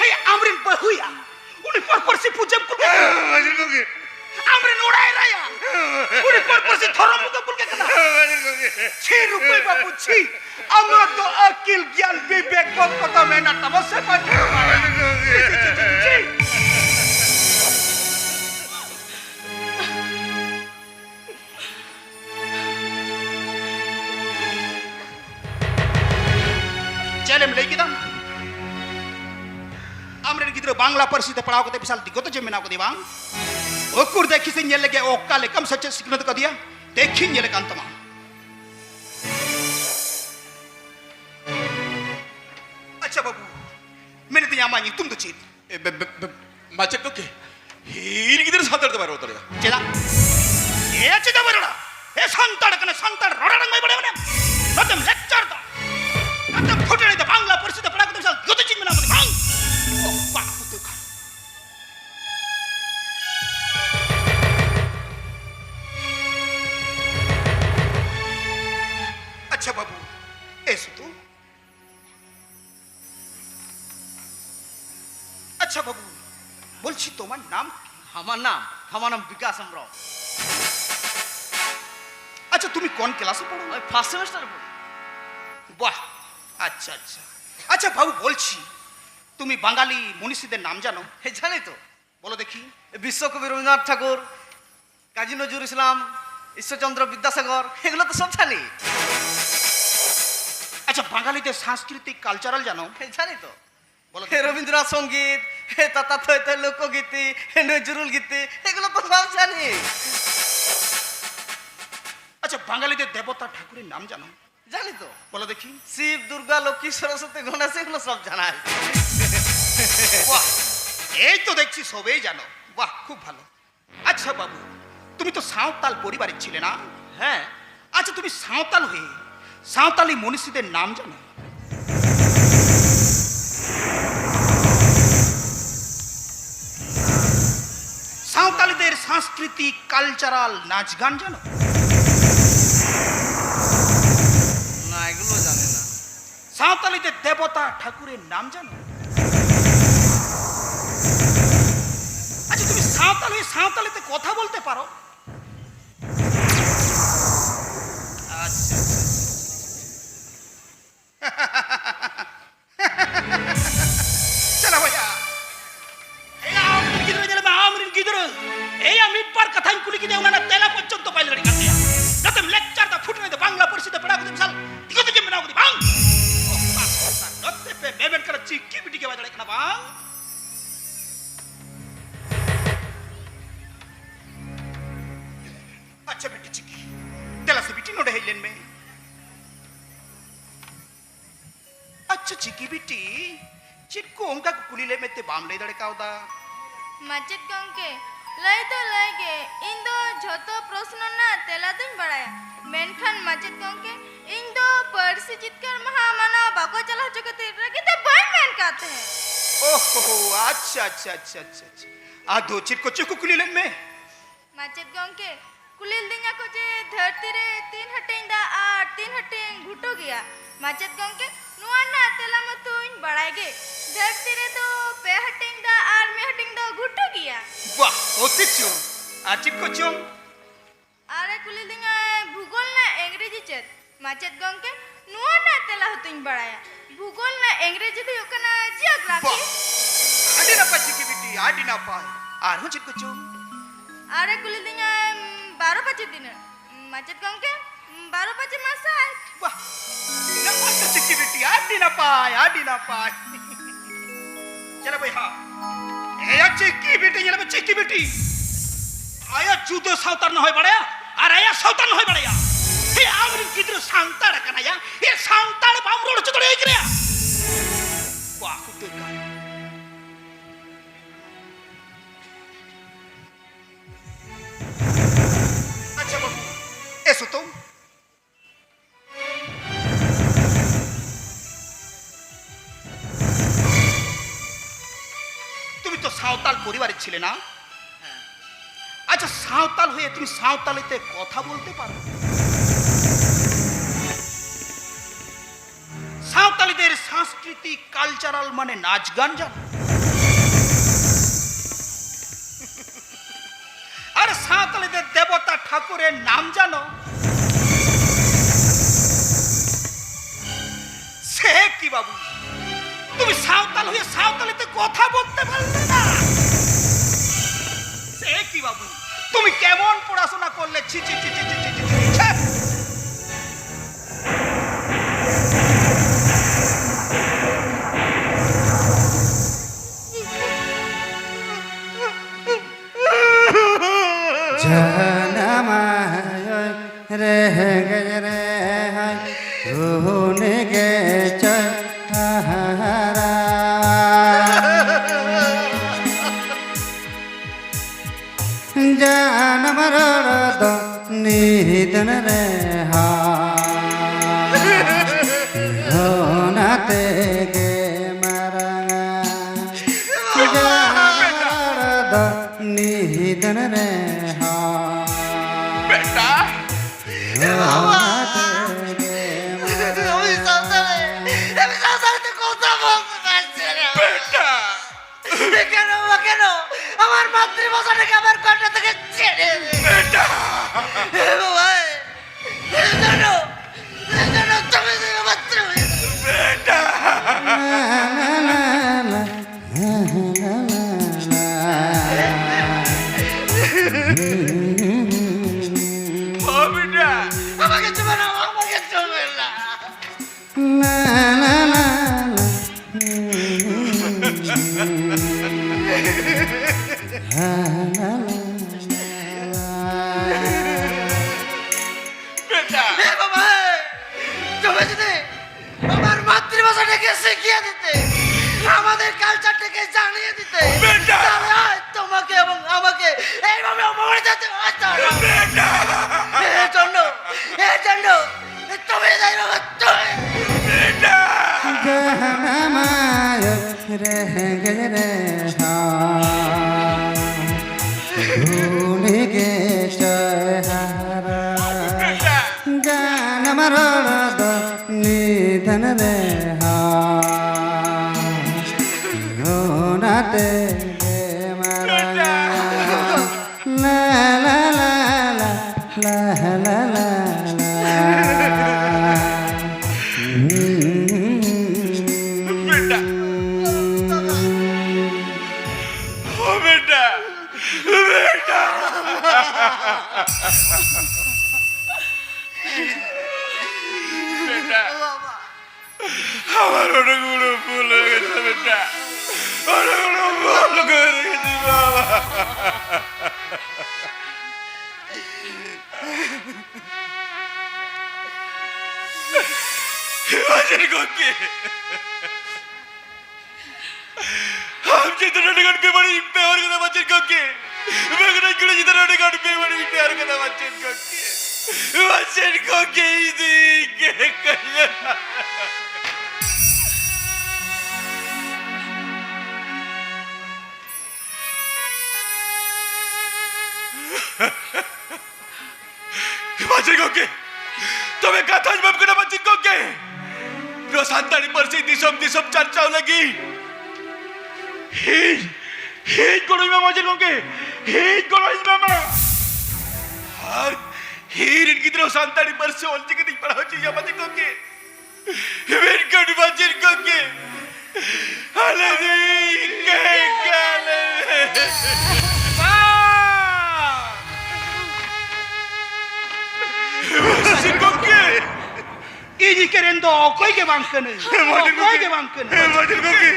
है आमरिन बहुया उन्हें पर से पूजम कुल वजन को की आमरिन उड़ाए राया उन्हें पर से धर्म को कुल के कना वजन को की 6 रुपए बाबू छी अमर तो अकिल ज्ञान विवेक को तो मैं ना तमसे पर वजन को की चले मिले किदम आमरे गिद्रो बांग्ला परसी ते पढ़ाओ को ते विशाल दिगो तो जमीना को देवांग ओकुर देखि से नेल लगे ओकाले कम सच्चे सिकनत को दिया देखि नेल कांतमा अच्छा बाबू मैंने तो यहाँ मानी तुम तो चीत माचे को की हीर किधर सादर दबार होता है चला ए चिता बरड़ा ए संताड़ कने संताड़ रोड़ा में बड़े बने नतम लेक्चर दा नतम फुटने द बांग्ला परिषद पड़ा को साल गत चिन में ना भांग ओ बाप तो का अच्छा बाबू ऐसे तो अच्छा बाबू বলছি তোমার নাম আমার নাম বিকাশ আমরাও। আচ্ছা তুমি কোন ক্লাসে পড়ো আমি ফার্স্ট সেমিস্টারে পড়ি। বাহ আচ্ছা আচ্ছা আচ্ছা বাবু বলছি তুমি বাঙালি মনীষীদের নাম জানো জানি তো, বলো দেখি বিশ্বকবি রবীন্দ্রনাথ ঠাকুর, কাজী নজরুল ইসলাম, ঈশ্বরচন্দ্র বিদ্যাসাগর, এগুলো তো সব জানি। আচ্ছা বাঙালিদের সাংস্কৃতিক কালচারাল জানো জানি তো, বলো রবীন্দ্রনাথ সঙ্গীত, তাতাথৈত লোকগীতি, নজরুল গীতি, এগুলো তো সব জানি। আচ্ছা বাঙালিদের দেবতা ঠাকুরের নাম জানো জানি তো, বলো দেখি শিব, দুর্গা, লক্ষ্মী, সরস্বতী, গণেশ, এগুলো সব জানা আছে। বাহ এই তো দেখছি সবেই জানো, বাহ খুব ভালো। আচ্ছা বাবু তুমি তো সাঁওতাল পরিবারের ছিলে না? হ্যাঁ। আচ্ছা তুমি সাঁওতাল হয়ে সাঁওতালি মনীষীদের নাম জানো? সাঁওতালিদের সাংস্কৃতিক কালচারাল নাচ গান জানো? না, এগুলো জানি না। সাঁওতালিদের দেবতা ঠাকুরের নাম জানো? আচ্ছা তুমি সাঁওতাল হয়ে সাঁওতালিতে কথা বলতে পারো? আচ্ছা চলো ভাইয়া এই আমরিন গিদরে জেলে আমরিন গিদরে এই আমি পার কথাই কুলি কিনে ওনা তেলা পর্যন্ত পাইল গাড়ি কাটিয়া যতম লেকচার দা ফুটনে দে বাংলা পরিষদ পড়া কত সাল দিগো দিকে মেনা করি বাং ও পাস নতে পে বেবেন কর চিকি বিটি কে বাজড়ে কনা বাং अच्छा बेटी चिकी तेला से बेटी नोड़े हिलेन में अच्छा चिकी बेटी चिक्को उनका कुकुली ले में ते बाम ले दड़े काउदा माचित गंके लई तो लई गे इन दो झोतो प्रश्न ना तेला दिन बड़ाया मेनखान माचित गंके इन दो परसी जितकर महामना बाको चला चुके रगे तो बन मेन कहते हैं ओहो अच्छा अच्छा अच्छा अच्छा आ दो चिक्को चिक्को कुकुली ले में माचित गंके कुलिल दिना को जे धरती रे 3 हटिंग दा और 3 हटिंग घुटो गया माचित गंके नुआ ना तेला मतुन बड़ाएगे धरती रे तो पे हटिंग दा और में हटिंग दा घुटो गया वाह होते चो आ चिक्को चो अरे कुलिल दिना भूगोल ना अंग्रेजी चेत माचित गंके नुआ ना तेला हतुन बड़ाया भूगोल ना अंग्रेजी तो योकना जियोग्राफी आडी ना पा चिकी बेटी आडी ना पा आर हो चिक्को चो अरे कुलिल दिना 12 दिन माचित गंके 12 मासा वाह ना पास चिकी बेटी आडी ना पाय चलो भाई हाँ ए चिकी बेटी ये चिकी बेटी आया जुदो सावतार न होय बड़या और आया सावतार न होय बड़या हे आमरी किदरो सांताड़ कना या ये सांताड़ बाम रोड चतड़े एकरिया वाह कुत्ते का अच्छा बाबू ऐसो तो तो सावताल परिवार छिले ना अच्छा सावताल हुए तुम सावतालीते कथा बोलते पारो सावतालीदेर सांस्कृतिक कालचाराल माने नाच गान जानो और सावतालीदेर देवता ठाकुरेर नाम जानो से की बाबू তুমি সাঁওতাল হয়ে সাঁওতালিতে কথা বলতে পারলে না সে কি বাবু তুমি কেমন পড়াশোনা করলে ছি ছি ছি ছি ছি ছি जानवर tege maranga garada nihidan re ha বেটা আমি সাঁতারে কথা বলতে পারছি না বেটা কেন আমার মাতৃভাষাটাকে আমার কণ্ঠ থেকে ছেড়ে দে বেটা ভাই জানো তুমি আমার বেটা ও বেটা আমাকে চুবে না আমাকে চুবে না বেটা এ বাবা তুমি যদি আমার মাতৃভাষাটাকে শিখিয়ে দিতে আমাদের কালচারটাকে জানিয়ে দিতে বেটা! তাহলে আজ তোমাকে এবং আমাকে এইভাবে অপমানিত হতে হতো না। বেটা এর জন্য তুমি যাই বাবা তুমি বেটা गहनमाय रह गए रे भूल गे चहारा বেটা गान मरद निधन रे रोनाते गे मारा ला ला ला ला ला ला ला বেটা ও বেটা বেটা বেটা আমার ওটাগুলো ভুল হয়ে গেছে বেটা ওটাগুলো ভুল করে গেছি বাবা हिमाचल कोके हम जितना निकट पे बड़ी पे और कदा बच्चन कोके मैं कदा किलो जितना निकट पे बड़ी पे और कदा बच्चन कोके बच्चन कोके इसी के कहिया हिमाचल कोके तुम्हें कथा जब कदा बच्चन कोके जो संतानी परसी दिसम चर्चा लगी हिज कोड़ोई में मौजूद होंगे हिज कोड़ोई में और हीर इनकी तरह संतानी परसी ओल्टी के नहीं पढ़ा चाहिए बच्चन कोके वेन कोड़ी बच्चन कोके हाले दी के काले बच्चन कोके Ini kerendo koi ke bangkene. Koi ke bangkene. Model कोके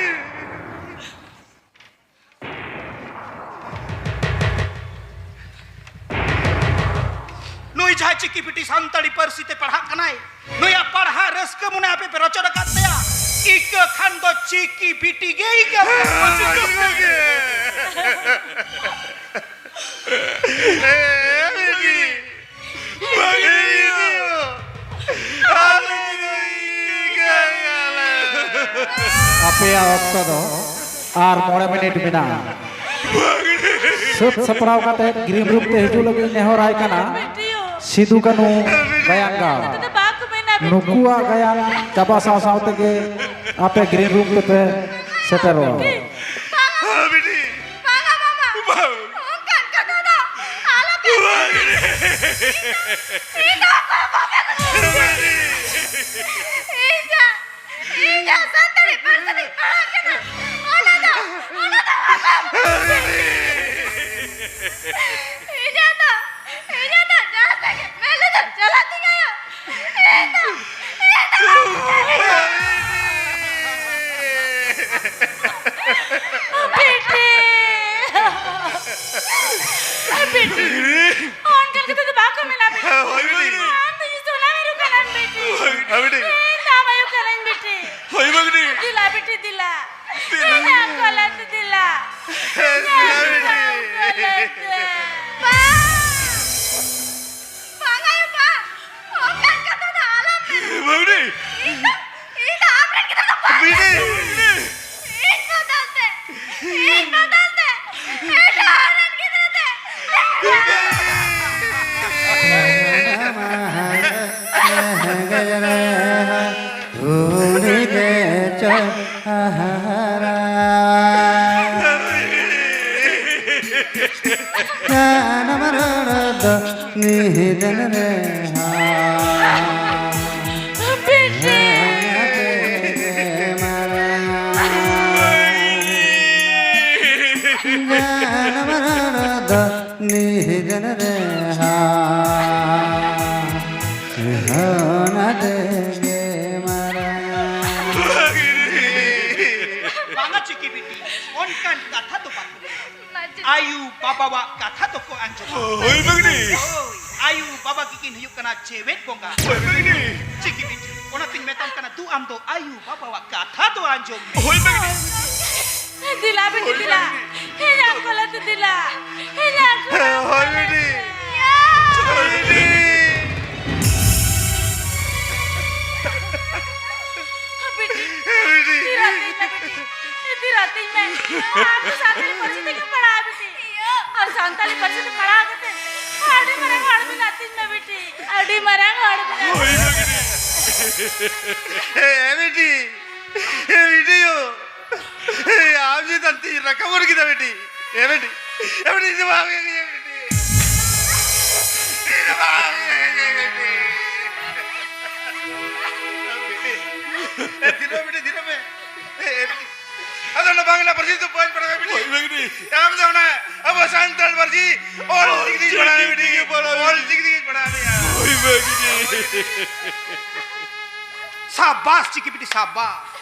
Nui jahai ciki piti santari persi te parha kanai. Nui a parha reska mune ape pe rocho dekat ya. Ika khando ciki piti ge ika. ᱟᱯᱮᱭᱟᱜ ᱚᱠᱛᱚ ᱫᱚ ᱟᱨ 5 minute ᱢᱮᱱᱟᱜᱼᱟ ᱥᱟᱹᱛ ᱥᱟᱯᱲᱟᱣ ᱠᱟᱛᱮ green ᱨᱩᱢ ᱛᱮ ᱦᱤᱡᱩᱜ ᱞᱟᱹᱜᱤᱫ ᱱᱮᱦᱚᱨᱟᱭ ᱠᱟᱱᱟ ᱥᱤᱫᱩ ᱠᱟᱹᱱᱩ ᱜᱟᱭᱟᱱ ᱜᱟᱲ Itu baku main apa? ᱱᱩᱠᱩᱣᱟᱜ ᱜᱟᱭᱟᱱ ᱪᱟᱵᱟ ᱥᱟᱶ ᱥᱟᱶ ᱛᱮᱜᱮ ᱟᱯᱮ ᱜᱨᱤᱱ ᱨᱩᱢ ᱛᱮᱯᱮ ᱥᱮᱴᱮᱨᱚᱜᱼᱟ Bangga mama. Bukan kata dah. Alam Ija santari persani parangana. Ona dah. Ija dah jalan lagi. Mele dah jalan tinggal ya. Piti. Piti. On kan kita tu baku main apa? Anda itu nama rukanan Piti. Nama rukanan Piti. Dila Piti dila. Dila kolat dila. Bangga ya pak. Bukan kata dah alam. Ija apa kita dah बांगा चिकी बेटी उनका कथा तो बात आयु बाबा वा कथा तो को अंजो होय बगनी आयु बाबा की किन हुयुक कना चेवेट बोंगा होय बगनी चिकी बेटी ओना तिन मेतम कना तू आम दो आयु बाबा वा कथा तो अंजो होय बगनी दिला बेटी दिला हे नाम गलत दिला हे नाम होय बेटी होय बेटी बेटी इतनी राती में आपको सांताली परिस्थिति क्यों पढ़ा बेटी और सांताली परिस्थिति पढ़ा करते आड़ी मरे घर में नाती में बेटी आड़ी मरे घर में होय बगनी ए बेटी यो आप जी तंती रकम और की बेटी ए बेटी जवाब ये बेटी जवाब ये धीरे में ಅದನ್ನ ಬಾಂಗ್ಲಾ ಪರಿಸ್ಥಿತಿ ಪೋಜ್ ಪಡವೆ ಬಿಡಿ हम जाना अब संतल वर्जी और दिख बढ़ावे बिटी और दिख बढ़ावे ओए बगनी शाबाश चिकी बेटी शाबाश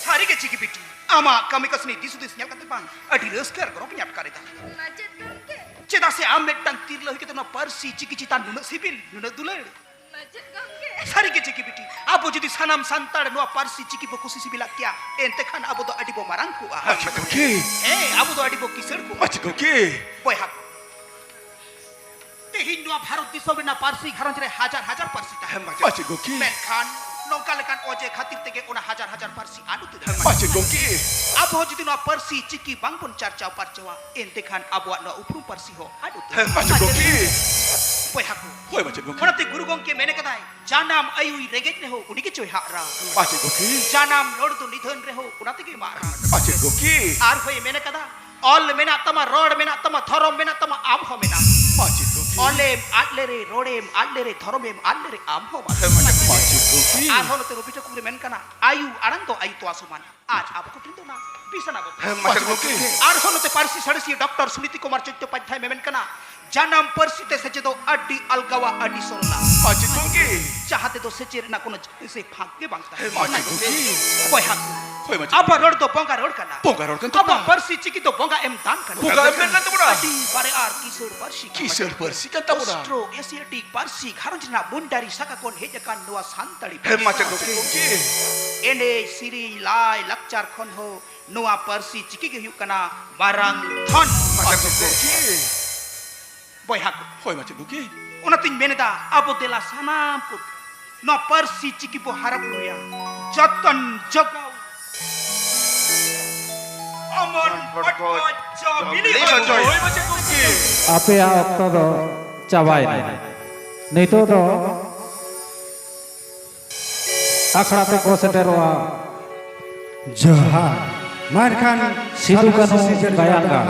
सारी के चिकी बेटी आमा कमी कसनी दिसु दिस ᱧᱮᱞ ᱠᱟᱛᱮ ᱵᱟᱝ ᱟᱹᱰᱤ ᱨᱟᱹᱥᱠᱟᱹ ᱟᱨ ᱜᱚᱨᱚᱵ ᱧᱟᱢ ᱠᱟᱨᱮᱫᱟ माचित गमके ᱪᱮᱫᱟᱜ ᱥᱮ ᱟᱢ ᱢᱤᱫᱴᱟᱝ ᱛᱤᱨᱞᱟᱹ ᱦᱩᱭ ᱠᱟᱛᱮ ᱱᱚᱣᱟ ᱯᱟᱹᱨᱥᱤ ᱪᱤᱠᱤ ᱪᱮᱛᱟᱱ ᱱᱩᱱᱟᱹᱜ ᱥᱤᱵᱤᱞ ᱱᱩᱱᱟᱹᱜ ᱫᱩᱞᱟᱹᱲ माचित गमके सारी के चिकी बेटी अब जुदी सनम संताड़ ᱱᱚᱣᱟ ᱯᱟᱹᱨᱥᱤ ᱪᱤᱠᱤ ᱵᱚ ᱠᱩᱥᱤ ᱥᱤᱵᱤᱞᱟ ᱠᱮᱭᱟ ᱮᱱᱛᱮ ᱠᱷᱟᱱ ᱟᱵᱚ ᱫᱚ ᱟᱹᱰᱤ ᱵᱚ ᱢᱟᱨᱟᱝ ᱠᱚᱜᱼᱟ ओके ᱟᱵᱚ ᱫᱚ ᱟᱹᱰᱤ ᱵᱚ ᱠᱤᱥᱟᱹᱬ ᱠᱚᱜᱼᱟ ओके ᱵᱚᱭᱦᱟ ᱛᱮᱦᱮᱧ ᱱᱚᱣᱟ ᱵᱷᱟᱨᱚᱛ ᱫᱤᱥᱚᱢ ᱨᱮᱱᱟᱜ ᱯᱟᱹᱨᱥᱤ ᱜᱷᱟᱨᱚᱸᱡᱽ ᱨᱮ ᱦᱟᱡᱟᱨ ᱦᱟᱡᱟर ᱯᱟᱹᱨᱥᱤ ᱛᱟᱦᱮᱱ ओके ᱢᱮᱱᱠᱷᱟᱱ ᱱᱚᱝᱠᱟ ᱞᱮᱠᱟᱱ ᱚᱡᱮ ᱠᱷᱟᱹᱛᱤᱨ ᱛᱮᱜᱮ ᱚᱱᱟ ᱦᱟᱡᱟᱨ ᱦᱟᱡᱟर ᱯᱟᱹᱨᱥᱤ ᱟᱫ ᱩᱛᱟᱹᱨ ओके ᱟᱵᱚ ᱡᱩᱫᱤ ᱱᱚᱣᱟ ᱯᱟᱹᱨᱥᱤ ᱪᱤᱠᱤ ᱵᱟᱝᱵᱚᱱ ᱪᱟᱨᱪᱟᱣ ᱯᱟᱨᱪᱟᱣᱟ ᱮᱱᱛᱮ ᱠᱷᱟᱱ ᱟᱵᱚᱣᱟᱜ ᱱᱚᱣᱟ ᱩᱯᱨᱩᱢ ᱯᱟᱹᱨᱥᱤ ᱦᱚᱸ ᱟᱫ ᱩᱛᱟᱹᱨ ओके ᱵᱚᱭᱦᱟ ᱠᱚ होय बच्चे ओके ᱚᱱᱟᱛᱮ ᱜᱩᱨᱩ ᱜᱚᱢᱠᱮ ᱢᱮᱱ ᱠᱟᱫᱟᱭ ᱡᱟᱱᱟᱢ ᱟᱭᱩᱭ ᱨᱮᱸᱜᱮᱡ ᱨᱮᱦᱚᱸ ᱩᱱᱤ ᱜᱮ ᱪᱚᱭ ᱦᱟᱜᱨᱟ ओके ᱡᱟᱱᱟᱢ ᱨᱚᱲ ᱫᱚ निधन ᱨᱮᱦᱚᱸ ᱚᱱᱟ ᱛᱮᱜᱮ ᱢᱟᱨᱟ ओके ᱟᱨ ᱦᱚᱭ ᱢᱮᱱ ᱠᱟᱫᱟ ᱚᱞ ᱢᱮᱱᱟᱜ ᱛᱟᱢᱟ ᱨᱚᱲ ᱢᱮᱱᱟᱜ ᱛᱟᱢᱟ ᱫᱷᱚᱨᱚᱢ ᱢᱮᱱᱟᱜ ᱛᱟᱢᱟ ᱟᱢ ᱦᱚᱸ ᱢᱮᱱᱟᱜ ओके ᱚᱞᱮᱢ ᱟᱫ ᱞᱮᱨᱮ ᱨᱚᱲᱮᱢ ᱟᱫ ᱞᱮᱨᱮ ᱫᱷᱚᱨᱚᱢᱮᱢ ᱟᱫ ᱞᱮᱨᱮ ᱟᱢ ᱦᱚᱸ ओके ᱟᱨᱦᱚᱸ ᱱᱚᱛᱮ ᱨᱚᱵᱤ ᱴᱷᱟᱹᱠᱩᱨ ᱢᱮᱱ ᱠᱟᱱᱟ ᱟᱭᱩ ᱟᱲᱟᱝ ᱫᱚ ᱟᱭᱩ ᱛᱚᱣᱟ ᱥᱚᱢᱟᱱ ᱟᱨ ᱟᱵᱚ ᱠᱚ ᱴᱷᱮᱱ ᱫᱚ ᱚᱱᱟ ᱵᱤᱥᱟᱱᱟ ᱵᱚ ओके ᱟᱨᱦᱚᱸ ᱱᱚᱛᱮ ᱯᱟᱹᱨᱥᱤ ᱥᱟᱬᱮᱥᱤᱭᱟᱹ ᱰᱚᱠᱴᱚᱨ ᱥᱩᱱᱤᱛᱤ ᱠᱩᱢᱟᱨ ᱪᱚᱴᱴᱳᱯᱟᱫᱽᱫᱷᱟᱭ ᱢᱮᱢᱮᱱ ᱠᱟᱱᱟ ᱡᱟᱱᱟᱢ ᱯᱟᱹᱨᱥᱤ ᱛᱮ ᱥᱮᱪᱮᱫᱚᱜ ᱟᱹᱰᱤ ᱟᱞᱜᱟᱣᱟ ᱟᱹᱰᱤ ᱥᱚᱨᱚᱞᱟ ओके ᱡᱟᱦᱟᱸ ᱛᱮᱫᱚ ᱥᱮᱪᱮᱫ ᱨᱮᱱᱟᱜ কোনো ᱥᱮ ᱯᱷᱟᱸᱠ ᱜᱮ ᱵᱟᱝ ᱛᱟᱦᱮᱸ ओके ᱵᱚᱭᱦᱟ होय बच्चे ᱟᱵᱚᱣᱟᱜ ᱨᱚᱲ ᱫᱚ ᱵᱚᱸᱜᱟ ᱨᱚᱲ ᱠᱟᱱᱟ बोगा रोड कन ᱟᱵᱚᱣᱟᱜ ᱯᱟᱹᱨᱥᱤ ᱪᱤᱠᱤ ᱫᱚ ᱵᱚᱸᱜᱟ ᱮᱢ ᱫᱟᱱ ᱠᱟᱱᱟ बोगा एम कन तबड़ा ᱟᱹᱰᱤ ᱵᱟᱨᱮ ᱟᱨ ᱠᱤᱥᱟᱹᱬ ᱯᱟᱹᱨᱥᱤ ᱠᱟᱱᱟ। किसर परसी कन तबड़ा অস্ট্রো এশিয়াটিক পার্সি ঘারঞ্জ ᱨᱮᱱᱟᱜ ᱵᱩᱱᱰᱟᱨᱤ ᱥᱟᱠᱟ ᱠᱷᱚᱱ ᱦᱮᱡ ᱟᱠᱟᱱ ᱱᱚᱣᱟ ᱥᱟᱱᱛᱟᱲᱤ माचे ओके ᱮᱱᱮᱡ ᱥᱮᱨᱮᱧ ᱞᱟᱭ ᱞᱟᱠᱪᱟᱨ ᱠᱷᱚᱱ ᱦᱚᱸ ᱱᱚᱣᱟ ᱯᱟᱹᱨᱥᱤ ᱪᱤᱠᱤ ᱜᱮ ᱦᱩᱭᱩᱜ ᱠᱟᱱᱟ ᱢᱟᱨᱟᱝ ᱫᱷᱚᱱ ओके ᱵᱚᱭᱦᱟ ᱠᱚ होय बच्चे ओके ᱚᱱᱟᱛᱤᱧ ᱢᱮᱱᱮᱫᱟ ᱟᱵᱚ ᱫᱮᱞᱟ ᱥᱟᱱᱟᱢ ᱠᱚ ᱱᱚᱣᱟ ᱯᱟᱹᱨᱥᱤ ᱪᱤᱠᱤ ᱵᱚ ᱦᱟᱨᱟ ᱵᱩᱨᱩᱭᱟ ᱡᱚᱛᱚᱱ ᱡᱚᱜᱟᱣ অমন পটকজ বিলি होय बच्चे ओके ᱟᱯᱮᱭᱟᱜ ᱚᱠᱛᱚ ᱫᱚ ᱪᱟᱵᱟᱭᱮᱱᱟ ᱱᱤᱛᱚᱜ ᱫᱚ ᱟᱠᱷᱲᱟ ᱛᱮᱠᱚ ᱥᱮᱴᱮᱨᱚᱜᱼᱟ ᱡᱚᱦᱟᱨ ᱢᱟᱱᱠᱷᱟᱱ ᱥᱤᱫᱩ ᱠᱟᱹᱱᱦᱩ ᱜᱟᱭᱟᱱ ᱜᱟᱲ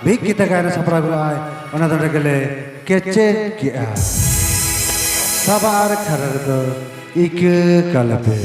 ᱵᱤᱜ ᱠᱤᱛᱟ ᱜᱟᱭᱟᱱ ᱥᱟᱯᱲᱟᱣ ᱜᱚᱞᱟᱭ ᱚᱱᱟ ᱫᱚ ᱜᱮᱞᱮ ᱠᱮᱪᱮᱫ ᱠᱮᱜᱼᱟ ᱥᱟᱵᱟᱨ ᱠᱷᱟᱨᱟᱨ ᱫᱚ ᱤᱠᱟᱹ ᱠᱟᱞᱯᱮ